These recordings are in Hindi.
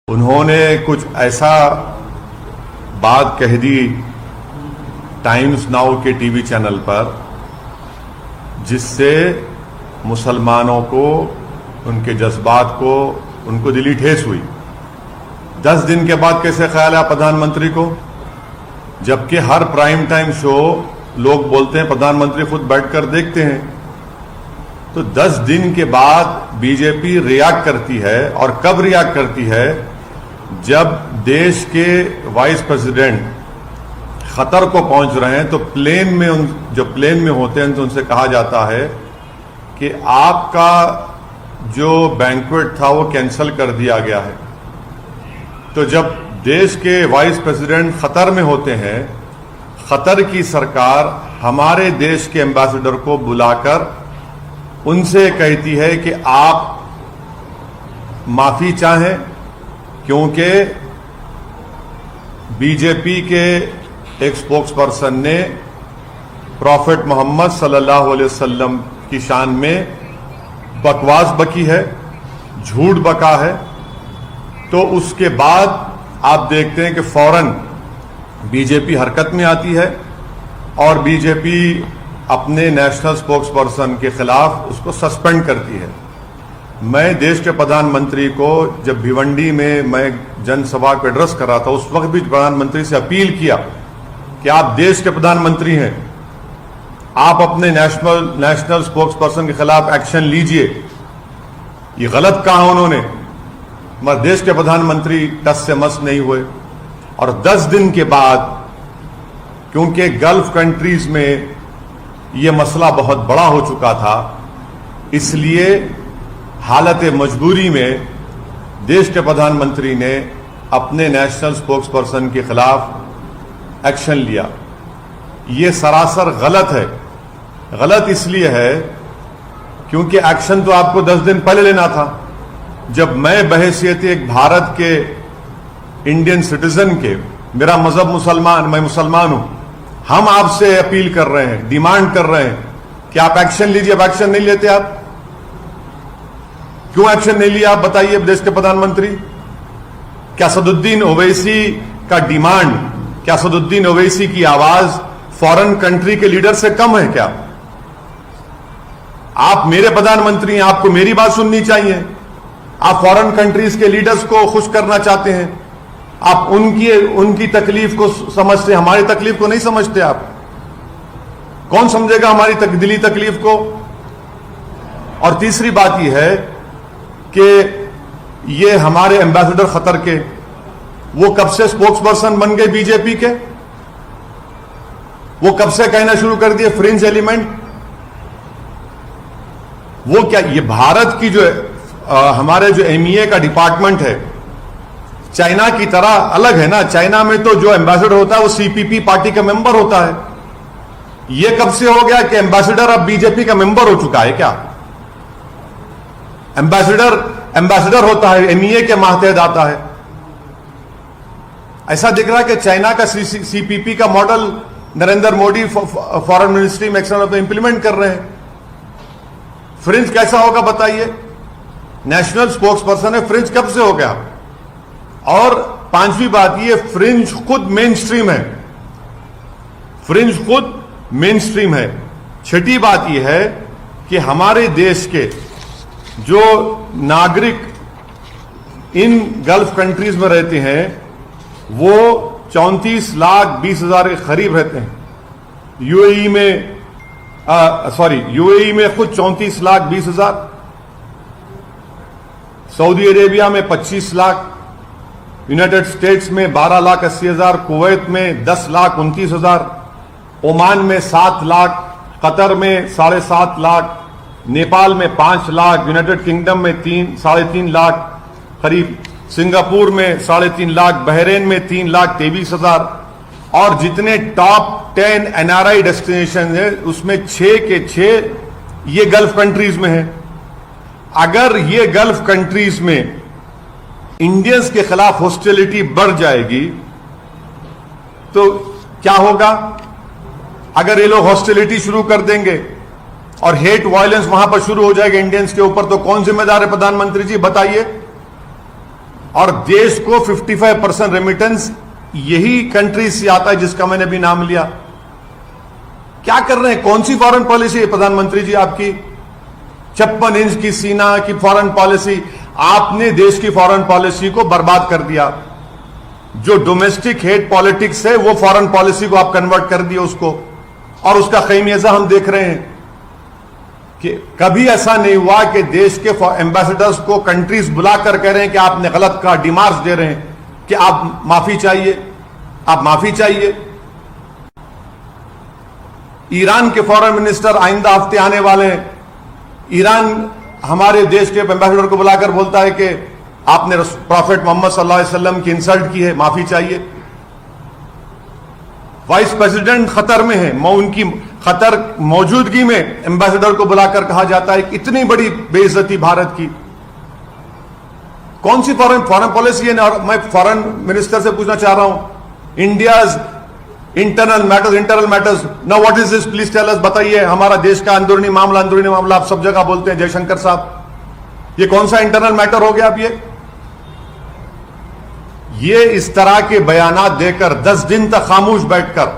उन्होंने कुछ ऐसा बात कह दी टाइम्स नाउ के टीवी चैनल पर जिससे मुसलमानों को, उनके जज्बात को, उनको दिली ठेस हुई। 10 दिन के बाद कैसे ख्याल है प्रधानमंत्री को, जबकि हर प्राइम टाइम शो लोग बोलते हैं, प्रधानमंत्री खुद बैठकर देखते हैं। तो 10 दिन के बाद बीजेपी रिएक्ट करती है, और कब रिएक्ट करती है? जब देश के वाइस प्रेसिडेंट खतर को पहुंच रहे हैं तो प्लेन में, जो प्लेन में होते हैं तो उनसे कहा जाता है कि आपका जो बैंक्वेट था वो कैंसिल कर दिया गया है। तो जब देश के वाइस प्रेसिडेंट खतर में होते हैं, खतर की सरकार हमारे देश के एम्बेसडर को बुलाकर उनसे कहती है कि आप माफी चाहें, क्योंकि बीजेपी के एक स्पोक्सपर्सन ने प्रॉफेट मोहम्मद सल्लल्लाहु अलैहि वसल्लम की शान में बकवास बकी है, झूठ बका है। तो उसके बाद आप देखते हैं कि फौरन बीजेपी हरकत में आती है और बीजेपी अपने नेशनल स्पोक्सपर्सन के खिलाफ उसको सस्पेंड करती है। मैं देश के प्रधानमंत्री को जब भिवंडी में मैं जनसभा को एड्रेस कर रहा था, उस वक्त भी प्रधानमंत्री से अपील किया कि आप देश के प्रधानमंत्री हैं, आप अपने नेशनल स्पोक्सपर्सन के खिलाफ एक्शन लीजिए। ये गलत कहा उन्होंने, मगर देश के प्रधानमंत्री टस से मस नहीं हुए। और 10 दिन के बाद, क्योंकि गल्फ कंट्रीज में यह मसला बहुत बड़ा हो चुका था, इसलिए हालत मजबूरी में देश के प्रधानमंत्री ने अपने नेशनल स्पोक्सपर्सन के खिलाफ एक्शन लिया। यह सरासर गलत है। गलत इसलिए है क्योंकि एक्शन तो आपको 10 दिन पहले लेना था। जब मैं बहैसियत एक भारत के इंडियन सिटीजन के, मेरा मजहब मुसलमान, मैं मुसलमान हूं, हम आपसे अपील कर रहे हैं, डिमांड कर रहे हैं कि आप एक्शन लीजिए। अब एक्शन नहीं लेते आप, क्यों एक्शन नहीं लिया आप बताइए देश के प्रधानमंत्री? क्या असदुद्दीन ओवैसी का डिमांड, क्या असदुद्दीन ओवैसी की आवाज फॉरेन कंट्री के लीडर से कम है क्या? आप मेरे प्रधानमंत्री हैं, आपको मेरी बात सुननी चाहिए। आप फॉरेन कंट्रीज के लीडर्स को खुश करना चाहते हैं, आप उनकी तकलीफ को समझते, हमारी तकलीफ को नहीं समझते। आप कौन समझेगा हमारी दिली तकलीफ को? और तीसरी बात यह है कि ये हमारे एम्बेसडर खतर के, वो कब से स्पोक्सपर्सन बन गए बीजेपी के? वो कब से कहना शुरू कर दिए फ्रिंज एलिमेंट? वो क्या, ये भारत की जो हमारे जो एमईए का डिपार्टमेंट है, चाइना की तरह अलग है ना। चाइना में तो जो एम्बेसडर होता है वो सीपीपी पार्टी का मेंबर होता है। ये कब से हो गया कि एम्बेसडर अब बीजेपी का मेंबर हो चुका है क्या? एम्बेसडर होता है, एमईए के मातहत आता है। ऐसा दिख रहा है कि चाइना का सीपीपी का model Narendra Modi foreign ministry में एक्शन में इंप्लीमेंट कर रहे हैं। फ्रिंज कैसा होगा बताइए? नेशनल स्पोक्सपर्सन है, फ्रिंज कब से हो गया? और पांचवी बात, ये फ्रिंज खुद मेन स्ट्रीम है, फ्रिंज खुद मेन स्ट्रीम है। छठी बात यह है कि हमारे देश के जो नागरिक इन गल्फ कंट्रीज में रहते हैं वो 34,20,000 के करीब रहते हैं। यूएई में खुद 34,20,000, सऊदी अरेबिया में 25 लाख, यूनाइटेड स्टेट्स में 12,80,000, कुवैत में 10,29,000, ओमान में 7 लाख, कतर में 7.5 लाख, नेपाल में 5 लाख, यूनाइटेड किंगडम में 3.5 लाख करीब, सिंगापुर में 3.5 लाख, बहरीन में 3,23,000। और जितने टॉप 10 एनआरआई डेस्टिनेशन है उसमें 6 के 6 ये गल्फ कंट्रीज में है। अगर ये गल्फ कंट्रीज में इंडियंस के खिलाफ हॉस्टिलिटी बढ़ जाएगी तो क्या होगा? अगर ये लोग हॉस्टिलिटी शुरू कर देंगे और हेट वायलेंस वहां पर शुरू हो जाएगा इंडियंस के ऊपर, तो कौन जिम्मेदार है? प्रधानमंत्री जी बताइए। और देश को 55% रेमिटेंस यही कंट्री से आता है जिसका मैंने भी नाम लिया। क्या कर रहे हैं? कौन सी फॉरेन पॉलिसी है प्रधानमंत्री जी आपकी? 56 इंच की सीना की फॉरेन पॉलिसी। आपने देश की फॉरेन पॉलिसी को बर्बाद कर दिया। जो डोमेस्टिक हेट पॉलिटिक्स है वो फॉरेन पॉलिसी को आप कन्वर्ट कर दिए उसको, और उसका खमीयाजा हम देख रहे हैं कि कभी ऐसा नहीं हुआ कि देश के एम्बेसडर्स को कंट्रीज बुलाकर कह रहे हैं कि आपने गलत कहा, डिमार्च दे रहे हैं कि आप माफी चाहिए, आप माफी चाहिए। ईरान के फॉरेन मिनिस्टर आइंदा हफ्ते आने वाले हैं। ईरान हमारे देश के एम्बेसडर को बुलाकर बोलता है कि आपने प्रॉफेट मोहम्मद सल्लल्लाहु अलैहि वसल्लम की इंसल्ट की है, माफी चाहिए। वाइस प्रेसिडेंट खतर में है, उनकी खतर मौजूदगी में एम्बेसडर को बुलाकर कहा जाता है कि इतनी बड़ी बेइज्जती भारत की। कौन सी फॉरेन पॉलिसी है? और मैं फॉरेन मिनिस्टर से पूछना चाह रहा हूं, India's internal matters now what is this, please tell us, बताइए। हमारा देश का अंदरूनी मामला आप सब जगह बोलते हैं जयशंकर साहब, ये कौन सा इंटरनल मैटर हो गया? अब ये इस तरह के बयानात देकर 10 दिन तक खामोश बैठकर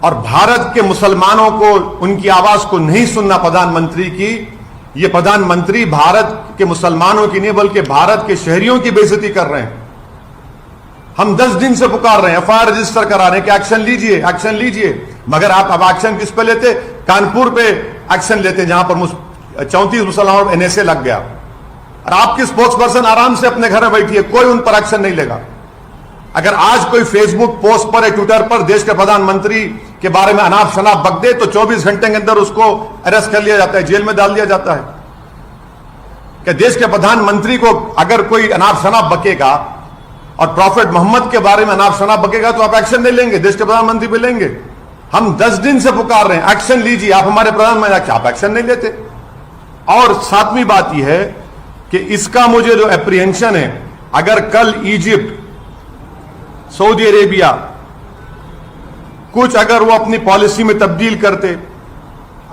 और भारत के मुसलमानों को उनकी आवाज को नहीं सुनना प्रधानमंत्री की, ये प्रधानमंत्री भारत के मुसलमानों की नहीं बल्कि भारत के शहरियों की बेइज्जती कर रहे हैं। हम 10 दिन से पुकार रहे हैं, एफआईआर रजिस्टर करा रहे हैं कि एक्शन लीजिए, एक्शन लीजिए, मगर आप अब एक्शन किस पे लेते? कानपुर पे एक्शन लेते जहां पर 34 मुसलमानों पर एनएसए लग गया, और आपकी स्पोक्स पर्सन आराम से अपने घर में बैठी है, कोई उन पर एक्शन नहीं लेगा। अगर आज कोई फेसबुक पोस्ट पर या ट्विटर पर देश के प्रधानमंत्री के बारे में अनाप शनाप बक दे तो 24 घंटे के अंदर उसको अरेस्ट कर लिया जाता है, जेल में डाल दिया जाता है। कि देश के प्रधानमंत्री को अगर कोई अनाप शनाप बकेगा और प्रॉफेट मोहम्मद के बारे में अनाप शनाप बकेगा तो आप एक्शन नहीं लेंगे, देश के प्रधानमंत्री पे लेंगे। हम 10 दिन से पुकार रहे हैं, एक्शन लीजिए, आप हमारे प्रधानमंत्री, आप एक्शन नहीं लेते। और सातवीं बात यह है कि इसका मुझे जो एप्रीहेंशन है, अगर कल इजिप्ट, सऊदी अरेबिया कुछ अगर वो अपनी पॉलिसी में तब्दील करते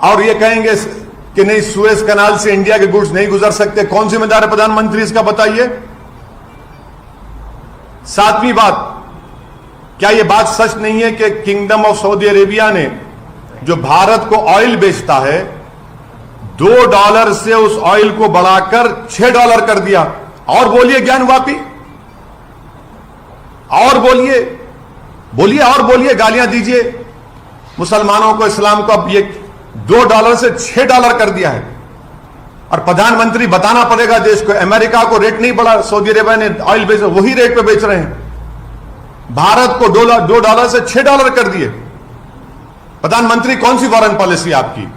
और ये कहेंगे कि नहीं सुएज कनाल से इंडिया के गुड्स नहीं गुजर सकते, कौन जिम्मेदार है प्रधानमंत्री इसका? बताइए। सातवीं बात, क्या यह बात सच नहीं है कि किंगडम ऑफ सऊदी अरेबिया ने जो भारत को ऑयल बेचता है $2 से उस ऑयल को बढ़ाकर $6 कर दिया? और बोलिए ज्ञानवापी, और बोलिए बोलिए और बोलिए, गालियां दीजिए मुसलमानों को, इस्लाम को। अब ये $2 से $6 कर दिया है, और प्रधानमंत्री बताना पड़ेगा देश को, अमेरिका को रेट नहीं बढ़ा, सऊदी अरेबिया ने ऑयल बेच, वही रेट पे बेच रहे हैं। भारत को $2 से $6 कर दिए। प्रधानमंत्री कौन सी फॉरेन पॉलिसी आपकी?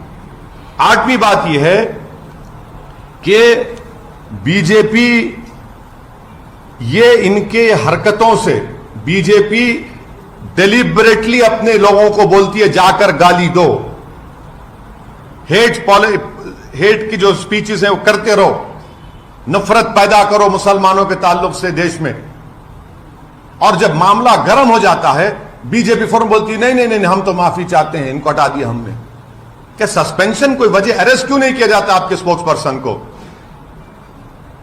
आठवीं बात यह है कि बीजेपी, ये इनके हरकतों से बीजेपी डेलिबरेटली अपने लोगों को बोलती है जाकर गाली दो, हेट की जो स्पीचेस हैं वो करते रहो, नफरत पैदा करो मुसलमानों के ताल्लुक से देश में। और जब मामला गर्म हो जाता है बीजेपी फौरन बोलती है नहीं नहीं नहीं, हम तो माफी चाहते हैं, इनको हटा दिया हमने। क्या सस्पेंशन कोई वजह, अरेस्ट क्यों नहीं किया जाता आपके स्पोक्स पर्सन को?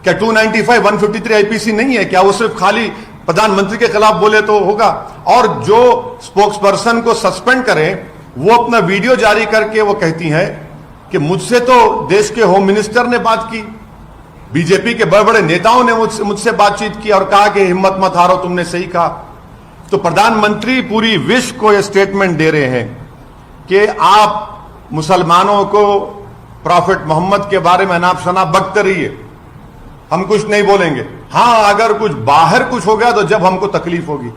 क्या 295, 153 आईपीसी नहीं है क्या? वो सिर्फ खाली प्रधानमंत्री के खिलाफ बोले तो होगा? और जो स्पोक्स पर्सन को सस्पेंड करें वो अपना वीडियो जारी करके वो कहती हैं कि मुझसे तो देश के होम मिनिस्टर ने बात की, बीजेपी के बड़े बड़े नेताओं ने मुझसे बातचीत की और कहा कि हिम्मत मत हारो, तुमने सही कहा। तो प्रधानमंत्री पूरी विश्व को यह स्टेटमेंट दे रहे हैं कि आप मुसलमानों को प्रॉफेट मोहम्मद के बारे में अनाप शनाप बकते रहिए, हम कुछ नहीं बोलेंगे। हां, अगर कुछ बाहर कुछ हो गया तो जब हमको तकलीफ होगी।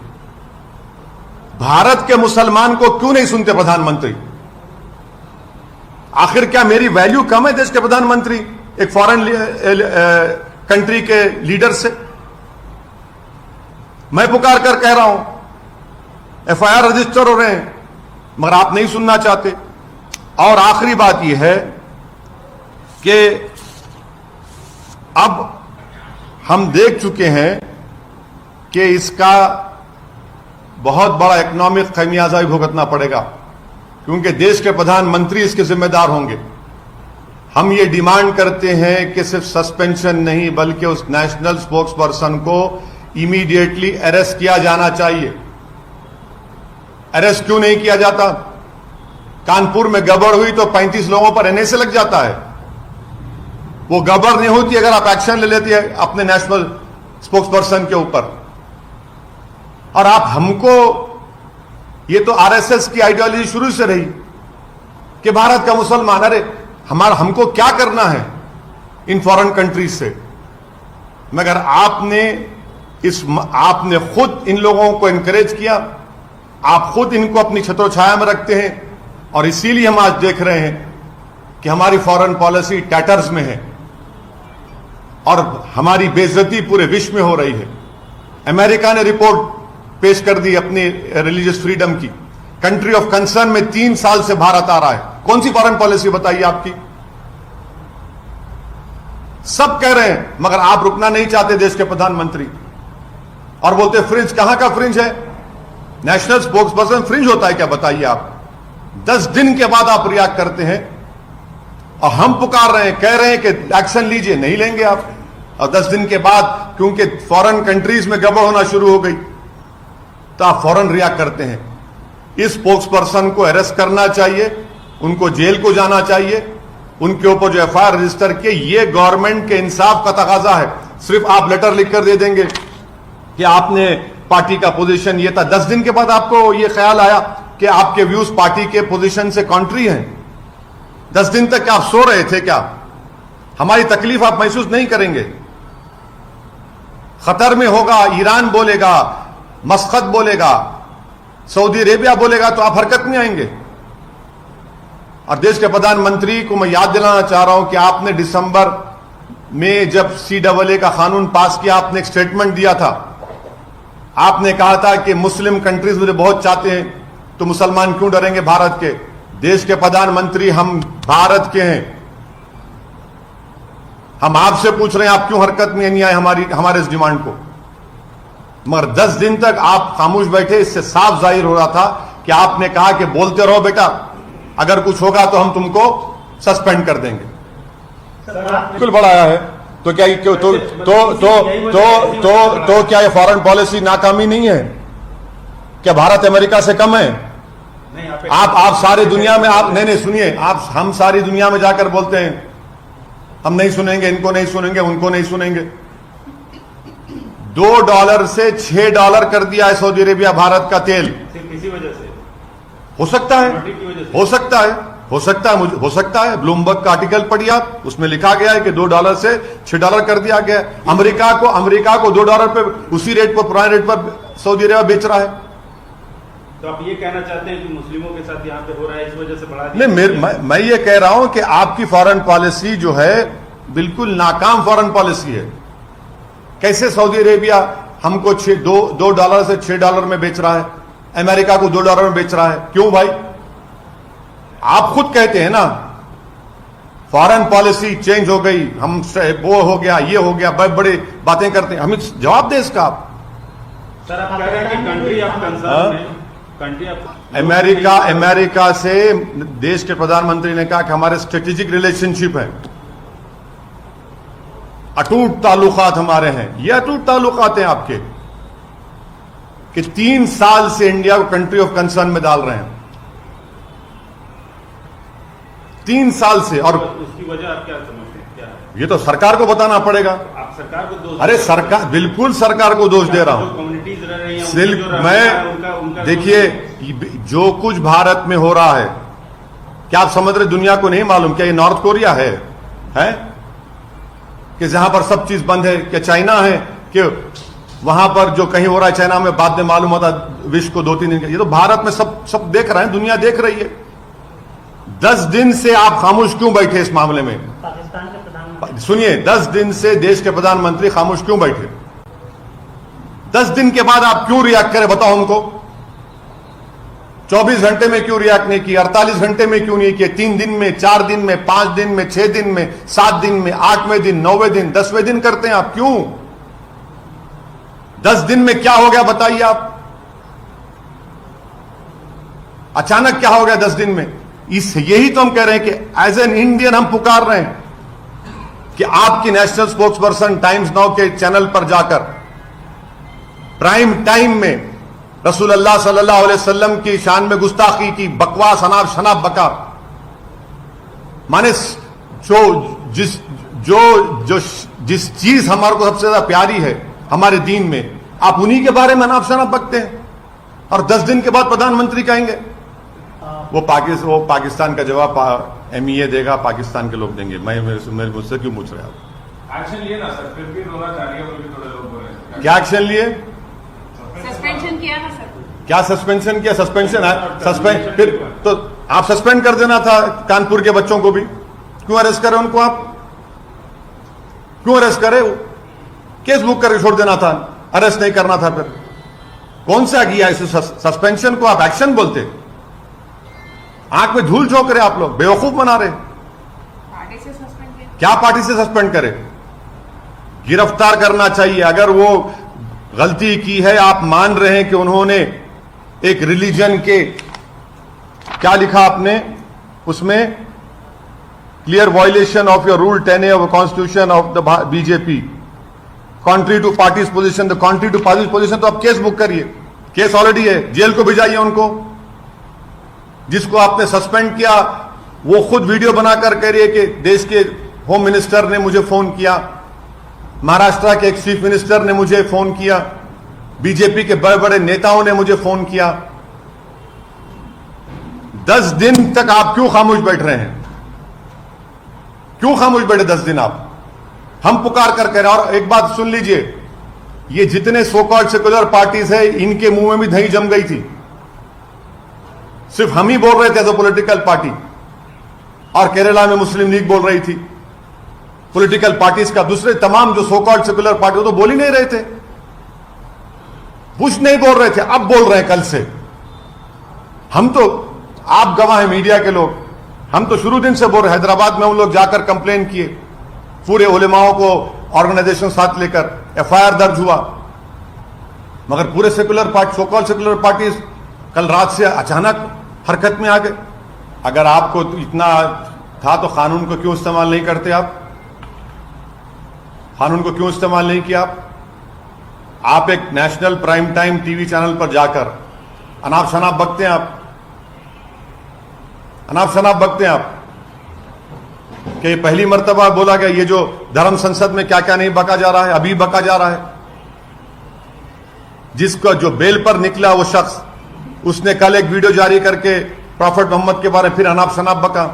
भारत के मुसलमान को क्यों नहीं सुनते प्रधानमंत्री? आखिर क्या मेरी वैल्यू कम है देश के प्रधानमंत्री एक फॉरेन कंट्री के लीडर से? मैं पुकार कर कह रहा हूं, एफआईआर रजिस्टर हो रहे हैं, मगर आप नहीं सुनना चाहते। और आखिरी बात यह है कि अब हम देख चुके हैं कि इसका बहुत बड़ा इकोनॉमिक खमियाजा भी भुगतना पड़ेगा, क्योंकि देश के प्रधानमंत्री इसके जिम्मेदार होंगे। हम ये डिमांड करते हैं कि सिर्फ सस्पेंशन नहीं बल्कि उस नेशनल स्पोक्स पर्सन को इमीडिएटली अरेस्ट किया जाना चाहिए। अरेस्ट क्यों नहीं किया जाता? कानपुर में गड़बड़ हुई तो 35 लोगों पर एनआईए लग जाता है। वो गड़बड़ नहीं होती अगर आप एक्शन ले लेती है अपने नेशनल स्पोक्स पर्सन के ऊपर। और आप हमको, ये तो आरएसएस की आइडियोलॉजी शुरू से रही कि भारत का मुसलमान, अरे हमको क्या करना है इन फॉरेन कंट्रीज से? मगर आपने खुद इन लोगों को एनकरेज किया, आप खुद इनको अपनी छत्रोछाया में रखते हैं और इसीलिए हम आज देख रहे हैं कि हमारी फॉरेन पॉलिसी टैटर्स में है और हमारी बेइज्जती पूरे विश्व में हो रही है। अमेरिका ने रिपोर्ट पेश कर दी अपनी रिलीजियस फ्रीडम की। कंट्री ऑफ कंसर्न में 3 साल से भारत आ रहा है। कौन सी फॉरेन पॉलिसी बताइए आपकी? सब कह रहे हैं मगर आप रुकना नहीं चाहते देश के प्रधानमंत्री, और बोलते फ्रिंज। कहां का फ्रिंज है? नेशनल स्पोक्स पर्सन फ्रिंज होता है क्या? बताइए आप। 10 दिन के बाद आप रिएक्ट करते हैं और हम पुकार रहे हैं, कह रहे हैं कि एक्शन लीजिए, नहीं लेंगे आप। और 10 दिन के बाद क्योंकि फॉरेन कंट्रीज में गड़बड़ होना शुरू हो गई तो आप फौरन रिएक्ट करते हैं। इस स्पोक्स पर्सन को अरेस्ट करना चाहिए, उनको जेल को जाना चाहिए, उनके ऊपर जो एफआईआर रजिस्टर किए, ये गवर्नमेंट के इंसाफ का तकाजा है। सिर्फ आप लेटर लिखकर दे देंगे कि आपने पार्टी का पोजीशन ये था, 10 दिन के बाद आपको ये ख्याल आया कि आपके व्यूज पार्टी के पोजीशन से कॉन्ट्री हैं। 10 दिन तक आप सो रहे थे क्या? हमारी तकलीफ आप महसूस नहीं करेंगे? खतर में होगा, ईरान बोलेगा, मस्कत बोलेगा, सऊदी अरेबिया बोलेगा तो आप हरकत में आएंगे। और देश के प्रधानमंत्री को मैं याद दिलाना चाह रहा हूं कि आपने दिसंबर में जब CAA का कानून पास किया, आपने एक स्टेटमेंट दिया था। आपने कहा था कि मुस्लिम कंट्रीज मुझे बहुत चाहते हैं तो मुसलमान क्यों डरेंगे भारत के? देश के प्रधानमंत्री, हम भारत के हैं, हम आपसे पूछ रहे हैं आप क्यों हरकत में नहीं आए हमारे इस डिमांड को? मगर 10 दिन तक आप खामोश बैठे। इससे साफ जाहिर हो रहा था कि आपने कहा कि बोलते रहो बेटा, अगर कुछ होगा तो हम तुमको सस्पेंड कर देंगे। बिल्कुल बढ़ाया है तो क्या तो क्या ये फॉरेन पॉलिसी नाकामी नहीं है? क्या भारत अमेरिका से कम है? आप सारी दुनिया में आप नहीं सुनिए, आप हम सारी दुनिया में जाकर बोलते हैं हम नहीं सुनेंगे, इनको नहीं सुनेंगे, उनको नहीं सुनेंगे। $2 से $6 कर दिया है सऊदी अरेबिया भारत का तेल। किसी वजह से हो सकता है, हो सकता है, हो सकता है, मुझे हो सकता है। ब्लूमबर्ग का आर्टिकल पढ़िए आप, उसमें लिखा गया है कि $2 से $6 कर दिया गया। अमेरिका को $2 पे उसी रेट पर, पुराने रेट पर सऊदी अरेबिया बेच रहा है। तो आप ये कहना चाहते हैं कि मुस्लिमों के साथ यहाँ पे हो रहा है, इस वजह से बढ़ा दिया? नहीं, मैं ये कह रहा हूं कि आपकी फॉरेन पॉलिसी जो है बिल्कुल नाकाम फॉरेन पॉलिसी है। कैसे सऊदी अरेबिया हमको $2 से $6 में बेच रहा है, अमेरिका को $2 में बेच रहा है? क्यों भाई? आप खुद कहते हैं ना फॉरेन पॉलिसी चेंज हो गई, हम वो हो गया, ये हो गया, बड़े बड़े बातें करते हैं। हमें जवाब दे इसका आप। सर आप कह रहे हैं कि कंट्री ऑफ कंसर्न में, अमेरिका से देश के प्रधानमंत्री ने कहा कि हमारे स्ट्रेटेजिक रिलेशनशिप है, अटूट ताल्लुकात हमारे हैं। ये अटूट ताल्लुकात हैं आपके कि 3 साल से इंडिया को कंट्री ऑफ कंसर्न में डाल रहे हैं, 3 साल से। और उसकी वजह आप क्या समझते हैं, क्या है? ये तो सरकार को बताना पड़ेगा। आप सरकार को दोष? अरे सरकार, बिल्कुल सरकार को दोष दे रहा हूं। कम्युनिटीज रह रही हैं, सिर्फ मैं देखिए जो कुछ भारत में हो रहा है, क्या आप समझ रहे दुनिया को नहीं मालूम? क्या ये नॉर्थ कोरिया है कि जहां पर सब चीज बंद है? क्या चाइना है कि वहां पर जो कहीं हो रहा है चाइना में बाद में मालूम होता विश्व को 2-3 दिन का? ये तो भारत में सब देख रहे हैं, दुनिया देख रही है। 10 दिन से आप खामोश क्यों बैठे इस मामले में? पाकिस्तान के प्रधानमंत्री सुनिए, 10 दिन से देश के प्रधानमंत्री खामोश क्यों बैठे? 10 दिन के बाद आप क्यों रिएक्ट करें? बताओ हमको। 24 घंटे में क्यों रिएक्ट नहीं किया? 48 घंटे में क्यों नहीं किया? 3 दिन में, 4 दिन में, 5 दिन में, 6 दिन में, 7 दिन में, 8वें दिन, 9वें दिन, 10वें दिन करते हैं आप क्यों? 10 दिन में क्या हो गया बताइए आप? अचानक क्या हो गया 10 दिन में? यही तो हम कह रहे हैं कि एज एन इंडियन हम पुकार रहे हैं कि आपकी national spokes person times now के चैनल पर जाकर प्राइम टाइम में रसूल अल्लाह सल्लल्लाहु अलैहि वसल्लम की शान में गुस्ताखी की, बकवास, अनाप शनाप बका, माने जिस चीज हमारे को सबसे ज्यादा प्यारी है हमारे दीन में, आप उन्हीं के बारे में अनाप शनाप बकते हैं और 10 दिन के बाद प्रधानमंत्री कहेंगे। वो पाकिस्तान का जवाब MEA देगा, पाकिस्तान के लोग देंगे। मुझसे क्यों पूछ रहे हैं आप? एक्शन लिए ना सर, फिर भी रोना चाहिए बोल के थोड़े लोग बोल रहे हैं। क्या एक्शन लिए? सस्पेंशन किया ना सर। क्या सस्पेंशन किया? सस्पेंशन है, सस्पेंड फिर तो आप सस्पेंड कर देना था कानपुर के बच्चों को भी। क्यों अरेस्ट करे उनको? आप क्यों अरेस्ट करे? केस बुक करके छोड़ देना था, अरेस्ट नहीं करना था। फिर कौन सा किया इस सस्पेंशन को आप एक्शन बोलते? आंख में धूल झोंक रहे आप लोग, बेवकूफ बना रहे। पार्टी से सस्पेंड किया? क्या पार्टी से सस्पेंड करे? गिरफ्तार करना चाहिए। अगर वो गलती की है, आप मान रहे हैं कि उन्होंने एक रिलीजन के, क्या लिखा आपने उसमें, clear violation of your rule 10A of constitution of the BJP, contrary to parties position. The कॉन्ट्री to parties position तो आप केस बुक करिए, केस ऑलरेडी है, जेल को भिजाइए उनको। जिसको आपने सस्पेंड किया वो खुद वीडियो बनाकर कह रही है कि देश के होम मिनिस्टर ने मुझे फोन किया, महाराष्ट्र के एक चीफ मिनिस्टर ने मुझे फोन किया, बीजेपी के बड़े बड़े नेताओं ने मुझे फोन किया। 10 दिन तक आप क्यों खामोश बैठ रहे हैं? क्यों खामोश बैठे 10 दिन आप? हम पुकार कर कह रहे हैं। और एक बात सुन लीजिए, ये जितने सो कॉल्ड सेक्युलर पार्टीज है, इनके मुंह में भी दही जम गई थी। सिर्फ हम ही बोल रहे थे एज अ पॉलिटिकल पार्टी, और केरला में मुस्लिम लीग बोल रही थी। पॉलिटिकल पार्टीज का दूसरे तमाम जो सो कॉल्ड सेक्युलर पार्टी, वो तो बोल ही नहीं रहे थे, कुछ नहीं बोल रहे थे। अब बोल रहे हैं कल से। हम तो, आप गवाह हैं मीडिया के लोग, हम तो शुरू दिन से बोल रहे। हैदराबाद में हम लोग जाकर कंप्लेन किए, पूरे उलेमाओं को ऑर्गेनाइजेशन साथ लेकर FIR दर्ज हुआ, मगर पूरे secular party, so called secular parties कल रात से अचानक हरकत में आ गए। अगर आपको इतना था तो कानून को क्यों इस्तेमाल नहीं करते आप? कानून को क्यों इस्तेमाल नहीं किया आप एक national prime time TV channel पर जाकर अनाप शनाप बकते हैं आप, अनाप शनाप बकते हैं आप। कि पहली मर्तबा बोला गया ये जो धर्म संसद में क्या क्या नहीं बका जा रहा है, अभी बका जा रहा है। जिसका जो बेल पर निकला वो शख्स, उसने कल एक वीडियो जारी करके प्रॉफेट मोहम्मद के बारे में फिर अनाप शनाप बका।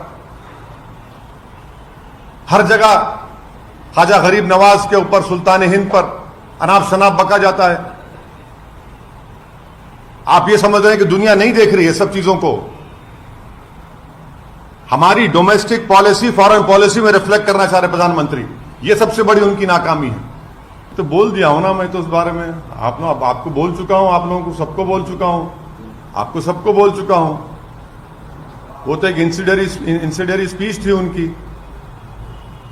हर जगह ख्वाजा गरीब नवाज के ऊपर, सुल्तान हिंद पर अनाप शनाप बका जाता है। आप ये समझ रहे हैं कि दुनिया नहीं देख रही है सब चीजों को? हमारी डोमेस्टिक पॉलिसी फॉरेन पॉलिसी में रिफ्लेक्ट करना चाह रहे प्रधानमंत्री, ये सबसे बड़ी उनकी नाकामी है। तो बोल दिया हूं ना मैं तो उस बारे में, आपको बोल चुका हूं, आप लोगों को सबको बोल चुका हूं, आपको सबको बोल चुका हूं। वो तो एक इंसिडरी स्पीच थी उनकी,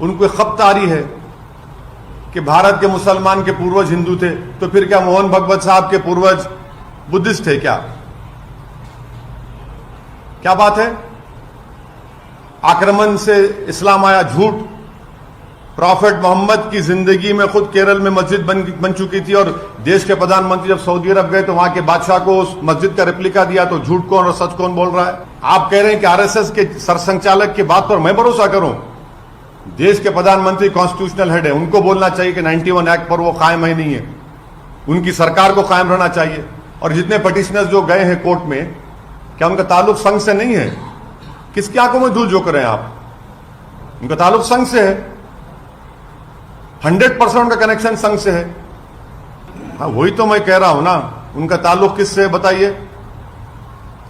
उनको खपत आ रही है कि भारत के मुसलमान के पूर्वज हिंदू थे, तो फिर क्या मोहन भगवत साहब के पूर्वज बुद्धिस्ट थे क्या? क्या बात है? आक्रमण से इस्लाम आया, झूठ। प्रॉफेट मोहम्मद की जिंदगी में खुद केरल में मस्जिद बन चुकी थी, और देश के प्रधानमंत्री जब सऊदी अरब गए तो वहां के बादशाह को उस मस्जिद का रेप्लिका दिया। तो झूठ कौन और सच कौन बोल रहा है? आप कह रहे हैं कि RSS के सरसंचालक की बात पर मैं भरोसा करूं? देश के प्रधानमंत्री कॉन्स्टिट्यूशनल हेड है, उनको बोलना चाहिए कि 91 एक्ट पर वो कायम है नहीं है, उनकी सरकार को कायम रहना चाहिए। और जितने पिटिशनर्स जो गए हैं कोर्ट में, क्या उनका ताल्लुक संघ से नहीं है? किसकी आंखों में धूल झोंक रहे हैं आप? उनका ताल्लुक संघ से है, 100% उनका कनेक्शन संघ से है। हाँ, वही तो मैं कह रहा हूं ना, उनका ताल्लुक किससे बताइए?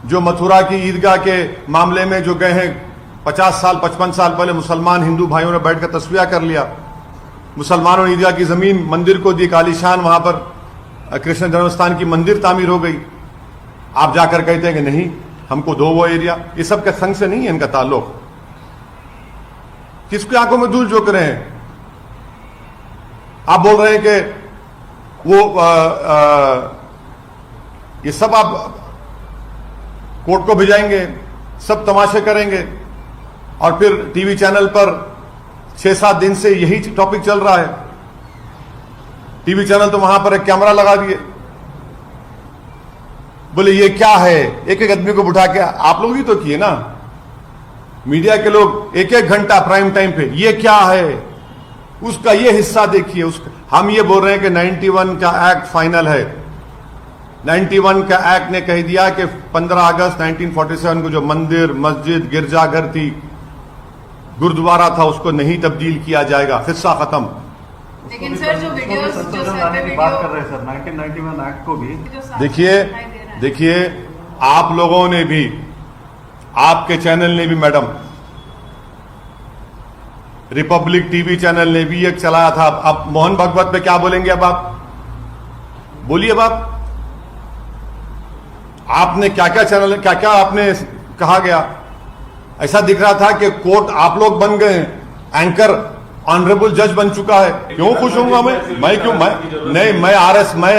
जो मथुरा की ईदगाह के मामले में जो गए हैं, 50 साल 55 साल पहले मुसलमान हिंदू भाइयों ने बैठकर तस्वीर कर लिया, मुसलमानों ने ईदगाह की जमीन मंदिर को दी, कालीशान वहां पर कृष्ण जन्मस्थान की मंदिर तामीर हो गई। आप जाकर कहते हैं कि नहीं हमको दो वो एरिया। ये सब के संघ से नहीं है इनका ताल्लुक। किसकी आंखों में धूल झोंक रहे हैं? आप बोल रहे हैं कि वो ये सब आप कोर्ट को भिजाएंगे, सब तमाशे करेंगे और फिर टीवी चैनल पर 6-7 दिन से यही टॉपिक चल रहा है। टीवी चैनल तो वहां पर एक कैमरा लगा दिए, बोले ये क्या है, एक एक आदमी को बुठा के आप लोग ही तो किए ना, मीडिया के लोग 1-1 घंटा प्राइम टाइम पे ये क्या है, उसका ये हिस्सा देखिए, उसका हम ये बोल रहे हैं कि 91 का एक्ट फाइनल है। 91 का एक्ट ने कह दिया कि 15 अगस्त 1947 को जो मंदिर, मस्जिद, गिरजाघर थी, गुरुद्वारा था, उसको नहीं तब्दील किया जाएगा, हिस्सा खत्म। लेकिन सर जो वीडियोस जो सर पे वीडियो बात कर रहे हैं सर 1991 एक्ट को भी जो सामने देखिए दिखाई दे रहा है। देखिए, आप लोगों ने भी, आपके चैनल ने भी मैडम, रिपब्लिक टीवी चैनल ने भी एक चलाया था। अब मोहन भागवत पे क्या बोलेंगे, अब आप बोलिए, अब आपने क्या क्या चैनल, क्या क्या आपने कहा गया। ऐसा दिख रहा था कि कोर्ट आप लोग बन गए, एंकर ऑनरेबल जज बन चुका है। क्यों खुश होऊंगा मैं क्यों, मैं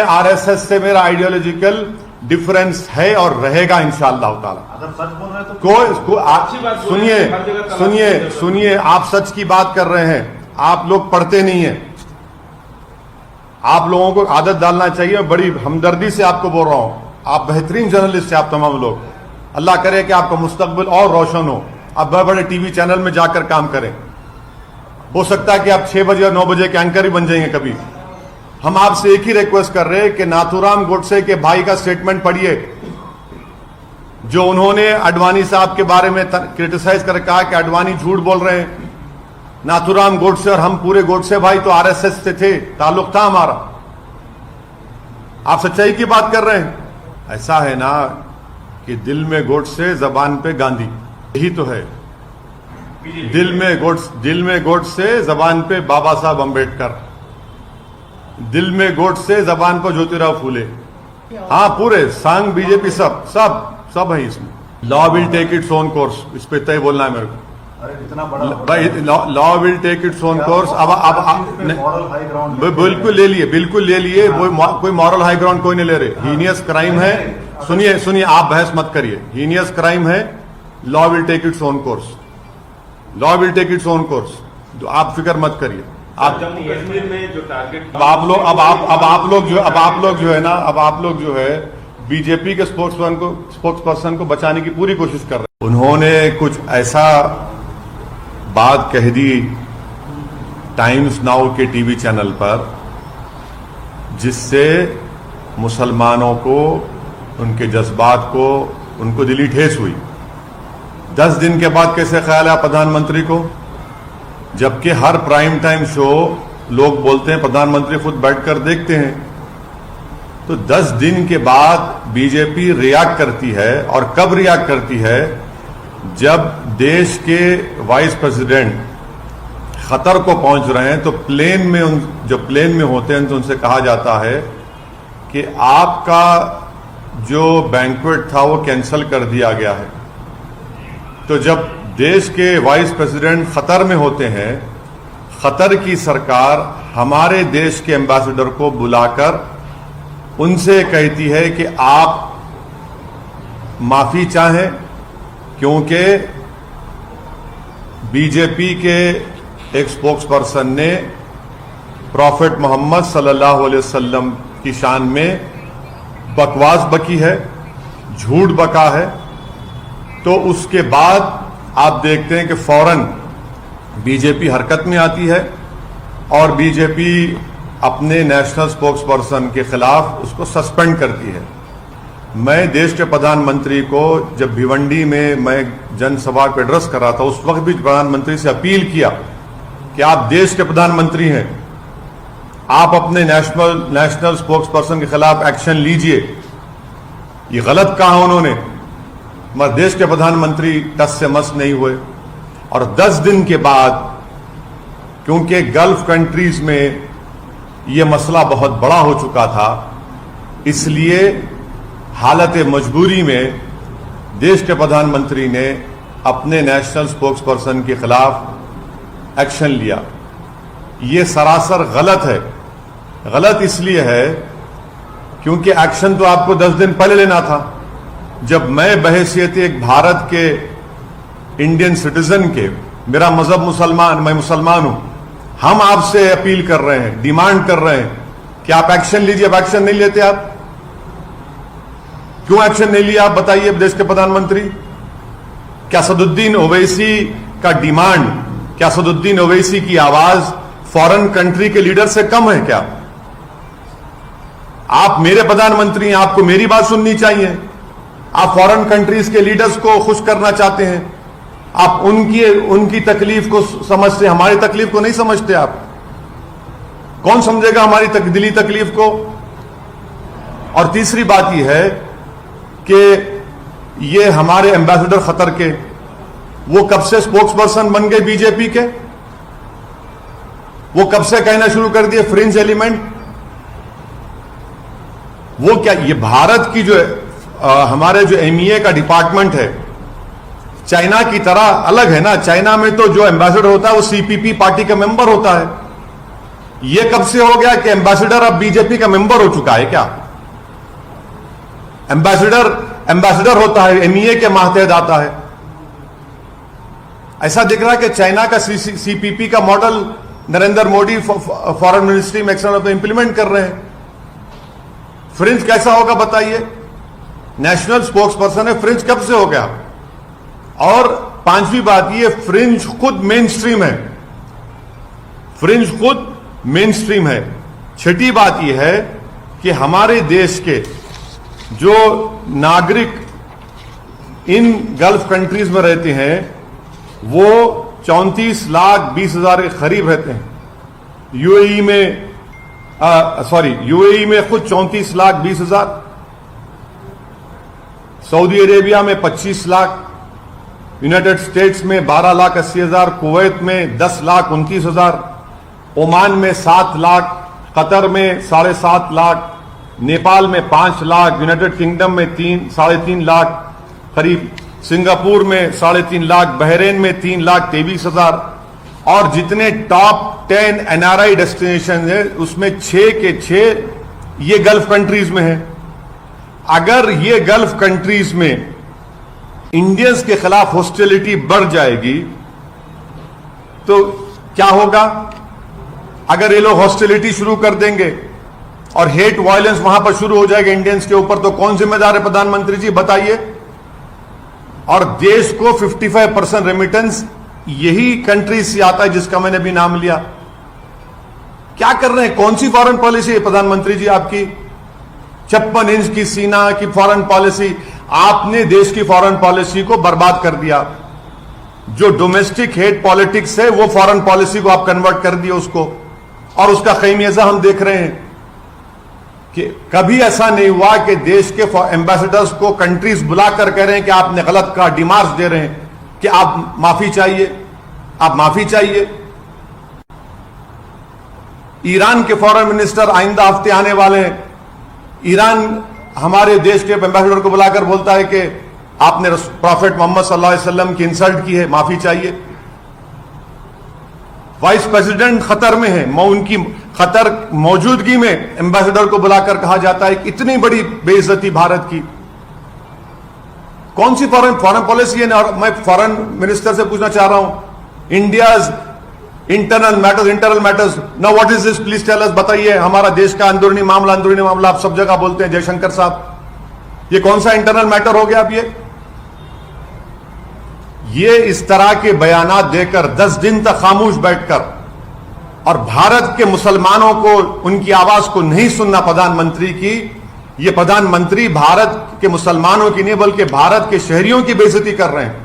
आरएसएस से मेरा आइडियोलॉजिकल डिफरेंस है और रहेगा इंशाअल्लाह ताला। अगर सच बोल रहे हैं तो आप सुनिए, आप सच की बात कर रहे हैं, आप लोग पढ़ते नहीं हैं। आप लोगों को आदत डालना चाहिए, बड़ी हमदर्दी से आपको बोल रहा हूं, आप बेहतरीन जर्नलिस्ट हैं आप तमाम लोग। अल्लाह करे कि आपका मुस्तकबिल और रोशन हो, आप बड़े बड़े टीवी चैनल में जाकर काम करें। हो सकता है कि आप 6 बजे और 9 बजे के एंकर ही बन जाएंगे कभी। हम आपसे एक ही रिक्वेस्ट कर रहे हैं कि नाथूराम गोडसे के भाई का स्टेटमेंट पढ़िए, जो उन्होंने अडवाणी साहब के बारे में क्रिटिसाइज कर कहा कि अडवाणी झूठ बोल रहे हैं। नाथूराम गोडसे और हम पूरे गोडसे भाई तो आरएसएस से थे, ताल्लुक था हमारा। आप सच्चाई की बात कर रहे हैं। ऐसा है ना कि दिल में गोडसे, जबान पे गांधी, यही तो है। दिल में गोडसे, जबान पे बाबा साहब अंबेडकर, दिल में गोडसे, जबान पर ज्योतिराव फूले। हाँ, पूरे सांग बीजेपी सब है इसमें। Law will take its own course, इस पे तय बोलना है मेरे को। अरे इतना बड़ा भाई, law will take its own course. अब मॉरल हाई ग्राउंड बिल्कुल ले लिए कोई मॉरल हाई ग्राउंड कोई नहीं ले रहे। हीनियस क्राइम है, सुनिए, आप बहस मत करिए। हीनियस क्राइम है, law will take its own course, law will take its own course. आप फिक्र मत करिए। आप जम्मू कश्मीर में जो टारगेट, अब आप लोग जो है बीजेपी के स्पोक्सपर्सन को बचाने की पूरी कोशिश कर रहे हैं। उन्होंने कुछ ऐसा बात कह दी टाइम्स नाउ के टीवी चैनल पर, जिससे मुसलमानों को, उनके जज्बात को, उनको दिली ठेस हुई। 10 दिन के बाद कैसे ख्याल है प्रधानमंत्री को, जबकि हर प्राइम टाइम शो लोग बोलते हैं प्रधानमंत्री खुद बैठकर देखते हैं। तो 10 दिन के बाद बीजेपी रिएक्ट करती है, और कब रिएक्ट करती है, जब देश के वाइस प्रेसिडेंट खतर को पहुंच रहे हैं, तो प्लेन में होते हैं तो उनसे कहा जाता है कि आपका जो बैंक्वेट था वो कैंसिल कर दिया गया है। तो जब देश के वाइस प्रेसिडेंट खतर में होते हैं, खतर की सरकार हमारे देश के एम्बेसडर को बुलाकर उनसे कहती है कि आप माफी चाहें, क्योंकि बीजेपी के एक स्पोक्सपर्सन ने प्रॉफेट मोहम्मद सल्लल्लाहु अलैहि वसल्लम की शान में बकवास बकी है, झूठ बका है। तो उसके बाद आप देखते हैं कि फौरन बीजेपी हरकत में आती है और बीजेपी अपने नेशनल स्पोक्सपर्सन के खिलाफ उसको सस्पेंड करती है। मैं देश के प्रधानमंत्री को, जब भिवंडी में मैं जनसभा को एड्रेस कर रहा था, उस वक्त भी प्रधानमंत्री से अपील किया कि आप देश के प्रधानमंत्री हैं, आप अपने नेशनल स्पोक्सपर्सन के खिलाफ एक्शन लीजिए। ये गलत कहा उन्होंने, मगर देश के प्रधानमंत्री टस से मस नहीं हुए। और 10 दिन के बाद, क्योंकि गल्फ कंट्रीज में यह मसला बहुत बड़ा हो चुका था, इसलिए हालत मजबूरी में देश के प्रधानमंत्री ने अपने नेशनल स्पोक्सपर्सन के खिलाफ एक्शन लिया। यह सरासर गलत है। गलत इसलिए है क्योंकि एक्शन तो आपको 10 दिन पहले लेना था। जब मैं बहैसियत एक भारत के इंडियन सिटीजन के, मेरा मजहब मुसलमान, मैं मुसलमान हूं, हम आपसे अपील कर रहे हैं, डिमांड कर रहे हैं कि आप एक्शन लीजिए। अब एक्शन नहीं लेते आप, क्यों एक्शन नहीं लिया आप बताइए देश के प्रधानमंत्री? क्या असदुद्दीन ओवैसी का डिमांड, क्या असदुद्दीन ओवैसी की आवाज फॉरेन कंट्री के लीडर से कम है क्या? आप मेरे प्रधानमंत्री हैं, आपको मेरी बात सुननी चाहिए। आप फॉरेन कंट्रीज के लीडर्स को खुश करना चाहते हैं, आप उनकी तकलीफ को समझते हैं, हमारी तकलीफ को नहीं समझते आप। कौन समझेगा हमारी दिली तकलीफ को? और तीसरी बात यह है कि ये हमारे एम्बेसडर खतर के, वो कब से स्पोक्स पर्सन बन गए बीजेपी के? वो कब से कहना शुरू कर दिए फ्रिंज एलिमेंट? वो क्या, ये भारत की जो हमारे जो एमईए का डिपार्टमेंट है, चाइना की तरह अलग है ना। चाइना में तो जो एम्बेसडर होता है वो सीपीपी पार्टी का मेंबर होता है। ये कब से हो गया कि एम्बेसडर अब बीजेपी का मेंबर हो चुका है क्या? एम्बेसडर होता है, एमईए के मातहत आता है। ऐसा दिख रहा है कि चाइना का सीपीपी का model Narendra Modi foreign ministry में एक्सटर्नल इंप्लीमेंट कर रहे हैं। फ्रिंज कैसा होगा बताइए? नेशनल स्पोक्स पर्सन है, फ्रिंज कब से हो गया? और पांचवी बात, ये फ्रिंज खुद मेन स्ट्रीम है, फ्रिंज खुद मेन स्ट्रीम है। छठी बात यह है कि हमारे देश के जो नागरिक इन गल्फ कंट्रीज में रहते हैं वो 34,20,000 के करीब रहते हैं। यूएई में खुद 34,20,000, सऊदी अरेबिया में 25 लाख, यूनाइटेड स्टेट्स में 12,80,000, कुवैत में 10,29,000, ओमान में 7 लाख, कतर में 7.5 लाख, नेपाल में 5 लाख, यूनाइटेड किंगडम में 3.5 लाख करीब, सिंगापुर में 3.5 लाख, बहरेन में 3,23,000, और जितने टॉप 10 एनआरआई डेस्टिनेशन है उसमें 6 के 6 ये गल्फ कंट्रीज में है। अगर ये गल्फ कंट्रीज में इंडियंस के खिलाफ हॉस्टिलिटी बढ़ जाएगी तो क्या होगा? अगर ये लोग हॉस्टिलिटी शुरू कर देंगे और हेट वायलेंस वहां पर शुरू हो जाएगा इंडियंस के ऊपर, तो कौन जिम्मेदार है प्रधानमंत्री जी बताइए? और देश को 55% रेमिटेंस यही कंट्री से आता है जिसका मैंने भी नाम लिया। क्या कर रहे हैं? कौन सी फॉरेन पॉलिसी है प्रधानमंत्री जी आपकी? 56 इंच की सीना की फॉरेन पॉलिसी, आपने देश की फॉरेन पॉलिसी को बर्बाद कर दिया। जो डोमेस्टिक हेट पॉलिटिक्स है वो फॉरेन पॉलिसी को आप कन्वर्ट कर दिए उसको, और उसका खैमियाजा हम देख रहे हैं कि कभी ऐसा नहीं हुआ कि देश के एम्बेसडर्स को कंट्रीज बुलाकर कह रहे हैं कि आपने गलत कहा, डिमार्च दे रहे हैं कि आप माफी चाहिए, आप माफी चाहिए। ईरान के फॉरेन मिनिस्टर आइंदा हफ्ते आने वाले हैं। ईरान हमारे देश के एम्बेसडर को बुलाकर बोलता है कि आपने प्रॉफेट मोहम्मद सल्लल्लाहु अलैहि वसल्लम की इंसल्ट की है, माफी चाहिए। वाइस प्रेसिडेंट खतर में है, उनकी खतर मौजूदगी में एम्बेसडर को बुलाकर कहा जाता है कि इतनी बड़ी बेइज्जती भारत की। कौन सी फॉरेन पॉलिसी है? और मैं फॉरेन मिनिस्टर से पूछना चाह रहा हूं, India's internal matters now what is this, please tell us, बताइए। हमारा देश का अंदरूनी मामला आप सब जगह बोलते हैं जयशंकर साहब, ये कौन सा इंटरनल मैटर हो गया? अब ये इस तरह के बयानात देकर 10 दिन तक खामोश बैठकर और भारत के मुसलमानों को उनकी आवाज को नहीं सुनना प्रधानमंत्री की, ये प्रधानमंत्री भारत के मुसलमानों की नहीं बल्कि भारत के शहरियों की बेइज्जती कर रहे हैं।